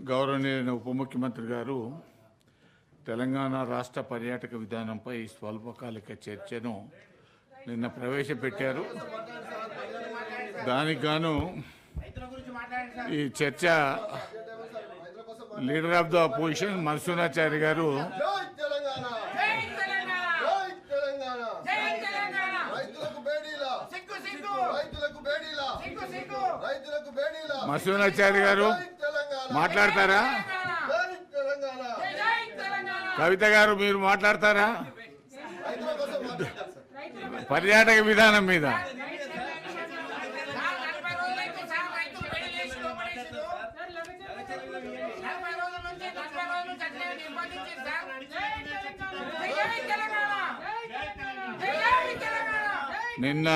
గౌరవనీయ ఉప ముఖ్యమంత్రి గారు తెలంగాణ రాష్ట్ర పర్యాటక విధానంపై స్వల్పకాలిక చర్చను నిన్న ప్రవేశపెట్టారు. దానికి గాను ఈ చర్చ leader of the opposition Madhusudanachari గారు మధుసూదనాచారి గారు మాట్లాడతారా? కవిత గారు మీరు మాట్లాడతారా? పర్యాటక విధానం మీద నిన్న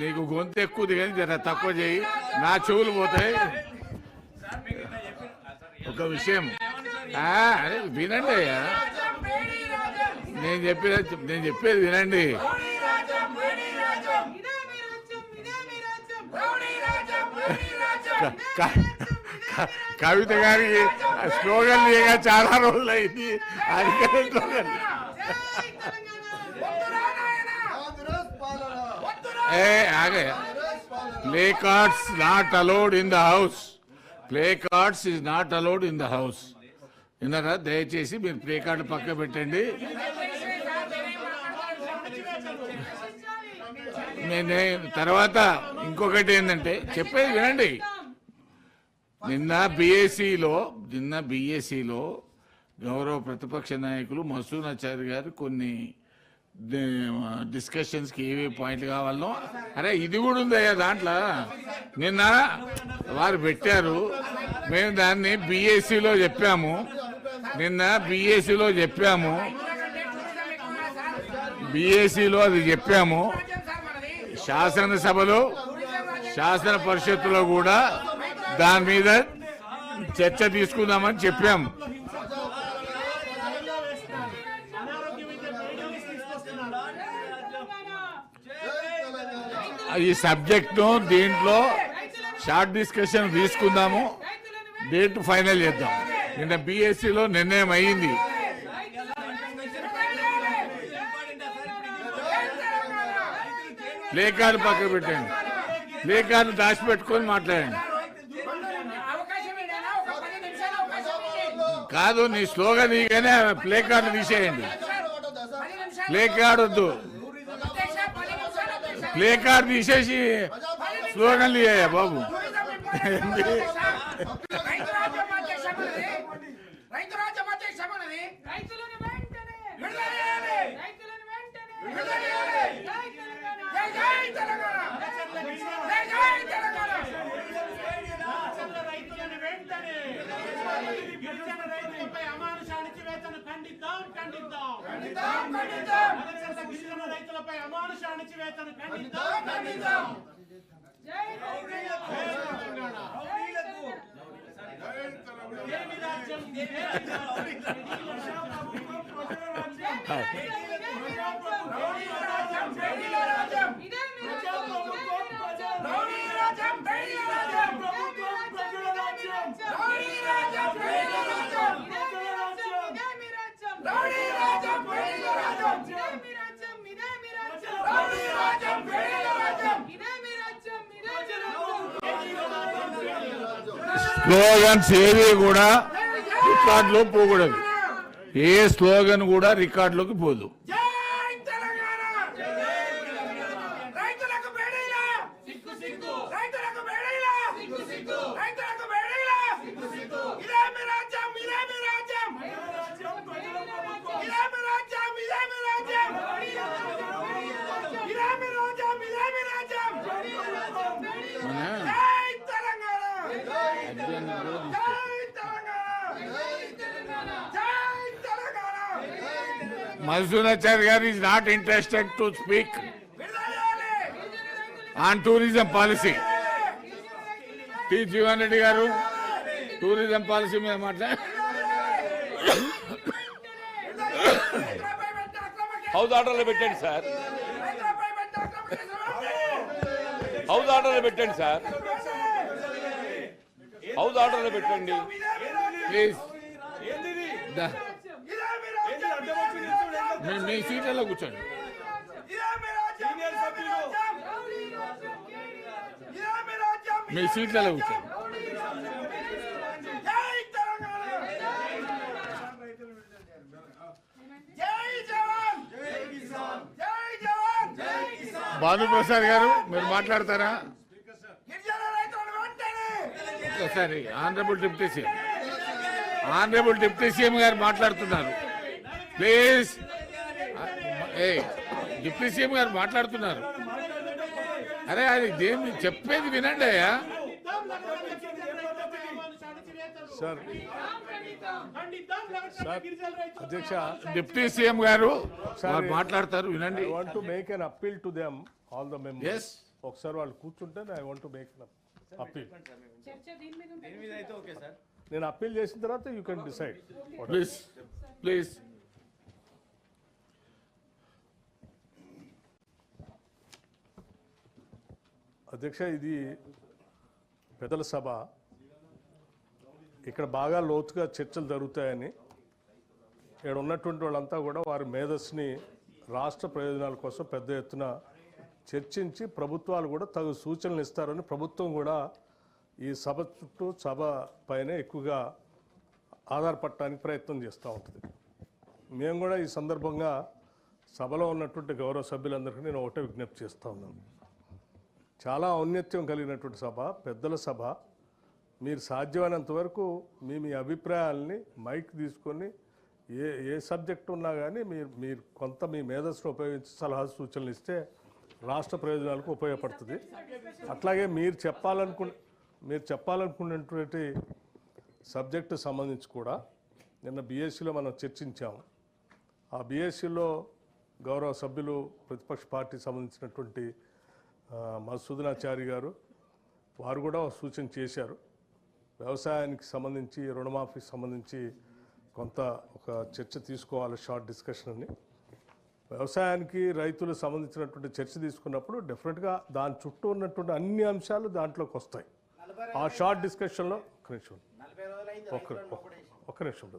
నీకు గొంతు ఎక్కువది కానీ జర తక్కువ చేయి, నా చెవులు పోతాయి. ఒక విషయం వినండి అయ్యా, నేను చెప్పేది వినండి. కవిత గారికి స్లోగన్ లేక చాలా రోజులు అయింది. అందుకనే slogan play cards not allowed in the house. Play cards is not allowed in the house. విన్నారా? దయచేసి మీరు ప్లే కార్డు పక్క పెట్టండి. తర్వాత ఇంకొకటి ఏంటంటే చెప్పేది వినండి. నిన్న బిఏసీలో గౌరవ ప్రతిపక్ష నాయకులు మధుసూదనాచారి గారు కొన్ని డిస్కషన్స్కి ఏవే పాయింట్లు కావాలనో, అరే ఇది కూడా ఉందయ్యా దాంట్లో, నిన్న వారు పెట్టారు. మేము దాన్ని బిఏసీలో చెప్పాము. బిఏసీలో అది చెప్పాము. శాసనసభలో శాసన పరిషత్తులో కూడా దాని మీద చర్చ తీసుకుందామని చెప్పాము. ఈ సబ్జెక్ట్ను దీంట్లో షార్ట్ డిస్కషన్ తీసుకుందాము, డేట్ ఫైనల్ చేద్దాం. నిన్న బిఎస్సిలో నిర్ణయం అయ్యింది. ప్లే కార్డు పక్కన పెట్టండి, ప్లే కార్డు దాచిపెట్టుకొని మాట్లాడండి. కాదు, నీ స్లోగన్ ఇగానే ప్లే కార్డు తీసేయండి. ప్లే కార్డు వద్దు, ప్లే కార్డు తీసేసి స్లోగన్లు ఇయ్యా బాబు. రైతులపై అమానుష అణచివేతను ఖండిద్దాం. స్లోగన్స్ ఏవి కూడా రికార్డులో పోకూడదు. ఏ స్లోగన్ కూడా రికార్డులోకి పోదు. Madhusudanacharya garu is not interested to speak on tourism policy. T. Jeevan Reddy garu tourism policy మీద హౌస్ ఆర్డర్లో పెట్టండి సార్. హౌస్ ఆర్డర్లో పెట్టండి సార్, హౌస్ ఆర్డర్లో పెట్టండి. ప్లీజ్ మీ సీట్లలో కూర్చోండి. మీ సీట్లలో కూర్చోండి. భానుప్రసాద్ గారు మీరు మాట్లాడతారా? ఒకసారి ఆనరబుల్ డిప్యూటీ సీఎం గారు మాట్లాడుతున్నారు. ప్లీజ్, డిప్యూటీ సీఎం గారు మాట్లాడుతున్నారు. అరే అది దేని చెప్పేది వినండి అయ్యా. సార్ అధ్యక్ష, డిప్యూటీ సీఎం గారు మాట్లాడతారు, వినండి. I want to make an appeal to them all the members. Yes. ఒకసారి వాళ్ళు కూర్చుంటే I want to make appeal. నేను అప్పీల్ చేసిన తర్వాత యూ కెన్ డిసైడ్. ప్లీజ్ అధ్యక్ష, ఇది పెద్దల సభ. ఇక్కడ బాగా లోతుగా చర్చలు జరుగుతాయని ఇక్కడ ఉన్నటువంటి వాళ్ళంతా కూడా వారి మేధస్సుని రాష్ట్ర ప్రయోజనాల కోసం పెద్ద ఎత్తున చర్చించి ప్రభుత్వాలు కూడా తగు సూచనలు ఇస్తారని ప్రభుత్వం కూడా ఈ సభ చుట్టూ సభ పైన ఎక్కువగా ఆధారపడటానికి ప్రయత్నం చేస్తూ ఉంటుంది. మేము కూడా ఈ సందర్భంగా సభలో ఉన్నటువంటి గౌరవ సభ్యులందరికీ నేను ఒకటే విజ్ఞప్తి చేస్తూ ఉన్నాను. చాలా ఔన్నత్యం కలిగినటువంటి సభ, పెద్దల సభ. మీరు సాధ్యమైనంత వరకు మీ అభిప్రాయాలని మైక్ తీసుకొని ఏ సబ్జెక్ట్ ఉన్నా కానీ మీరు కొంత మీ మేధస్సును ఉపయోగించి సలహా సూచనలు ఇస్తే రాష్ట్ర ప్రయోజనాలకు ఉపయోగపడుతుంది. అట్లాగే మీరు చెప్పాలనుకున్నటువంటి సబ్జెక్టు సంబంధించి కూడా నిన్న బీఎస్సీలో మనం చర్చించాము. ఆ బీఎస్సీలో గౌరవ సభ్యులు ప్రతిపక్ష పార్టీకి సంబంధించినటువంటి మధుసూదనాచారి గారు వారు కూడా సూచన చేశారు. వ్యవసాయానికి సంబంధించి, రుణమాఫీకి సంబంధించి కొంత ఒక చర్చ తీసుకోవాలి, షార్ట్ డిస్కషన్ అని. వ్యవసాయానికి రైతులకు సంబంధించినటువంటి చర్చ తీసుకున్నప్పుడు డెఫినెట్గా దాని చుట్టూ ఉన్నటువంటి అన్ని అంశాలు దాంట్లోకి వస్తాయి. ఆ షార్ట్ డిస్కషన్లో ఒక్క నిమిషం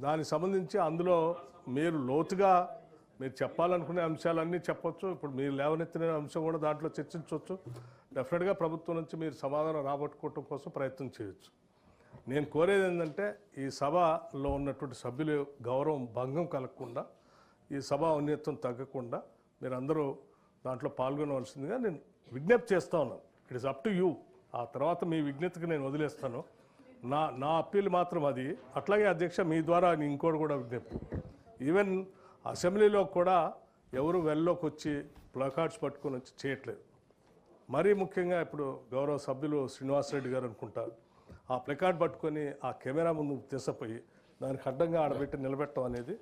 దానికి సంబంధించి అందులో మీరు లోతుగా మీరు చెప్పాలనుకునే అంశాలన్నీ చెప్పొచ్చు. ఇప్పుడు మీరు లేవనెత్తిన అంశం కూడా దాంట్లో చర్చించవచ్చు. డెఫినెట్గా ప్రభుత్వం నుంచి మీరు సమాధానం రాబట్టుకోవటం కోసం ప్రయత్నం చేయొచ్చు. నేను కోరేది ఏంటంటే ఈ సభలో ఉన్నటువంటి సభ్యుల గౌరవం భంగం కలగకుండా, ఈ సభ ఔన్నత్యం తగ్గకుండా మీరందరూ దాంట్లో పాల్గొనవలసిందిగా నేను విజ్ఞప్తి చేస్తూ ఉన్నాను. It is up to you. ఆ తర్వాత మీ విజ్ఞతకి నేను వదిలేస్తాను. నా అప్పీల్ మాత్రం అది. అట్లాగే అధ్యక్ష, మీ ద్వారా ఇంకోటి కూడా విజ్ఞప్తి. ఈవెన్ అసెంబ్లీలో కూడా ఎవరు వెల్లోకి వచ్చి ప్లకార్డ్స్ పట్టుకొని వచ్చి చేయట్లేదు. మరీ ముఖ్యంగా ఇప్పుడు గౌరవ సభ్యులు శ్రీనివాసరెడ్డి గారు అనుకుంటారు, ఆ ప్లకార్డ్ పట్టుకొని ఆ కెమెరా ముందు తీసుకుపోయి దానికి అడ్డంగా ఆడబెట్టి నిలబెట్టడం అనేది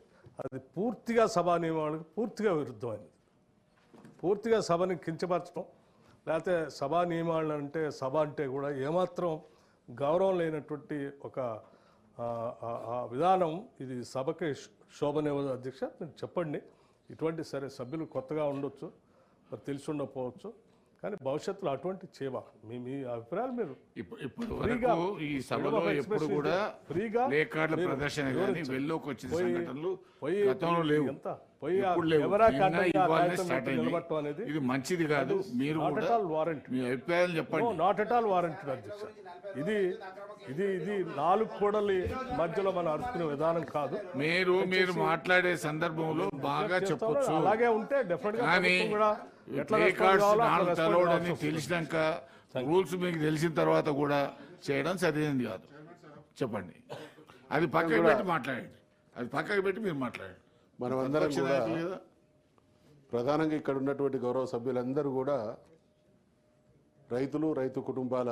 అది పూర్తిగా సభా నియమాలకు పూర్తిగా విరుద్ధమైనది. పూర్తిగా సభని కించపరచడం, లేకపోతే సభా నియమాలు అంటే సభ అంటే కూడా ఏమాత్రం గౌరవం లేనటువంటి ఒక విధానం. ఇది సభకి శోభనివ్వదు అధ్యక్ష. మీరు చెప్పండి. ఇటువంటి సరే సభ్యులు కొత్తగా ఉండొచ్చు, మరి తెలిసి ఉండకపోవచ్చు, కానీ భవిష్యత్తులో అటువంటి చేయవా మీ అభిప్రాయాలు మీరు ఇప్పుడు వరకు ఈ సభలో ఎప్పుడు కూడా ప్లేకార్డుల ప్రదర్శన కానీ వెల్లోకి వచ్చిన సంఘటనలు గతంలో లేవు. ఇది మంచిది కాదు. మీరు మీ అభిప్రాయాలు చెప్పండి. నాట్ ఎట్ ఆల్ వారంటీ అధ్యక్ష. ఇది ఇది ఇది నాలుగు కూడలి మధ్యలో మనం అరుచుకునే విధానం కాదు. మీరు మాట్లాడే సందర్భంలో బాగా చెప్పొచ్చు. అలాగే ఉంటే డెఫినెట్ గా తెలవడని తెలిసినాక రూల్స్ మీకు తెలిసిన తర్వాత కూడా చేయడం సరైనది కాదు. చెప్పండి. అది పక్కకి పెట్టి మాట్లాడండి. అది పక్కకి పెట్టి మీరు మాట్లాడండి. మనమందరం కూడా ప్రధానంగా ఇక్కడ ఉన్నటువంటి గౌరవ సభ్యులందరూ కూడా రైతులు, రైతు కుటుంబాల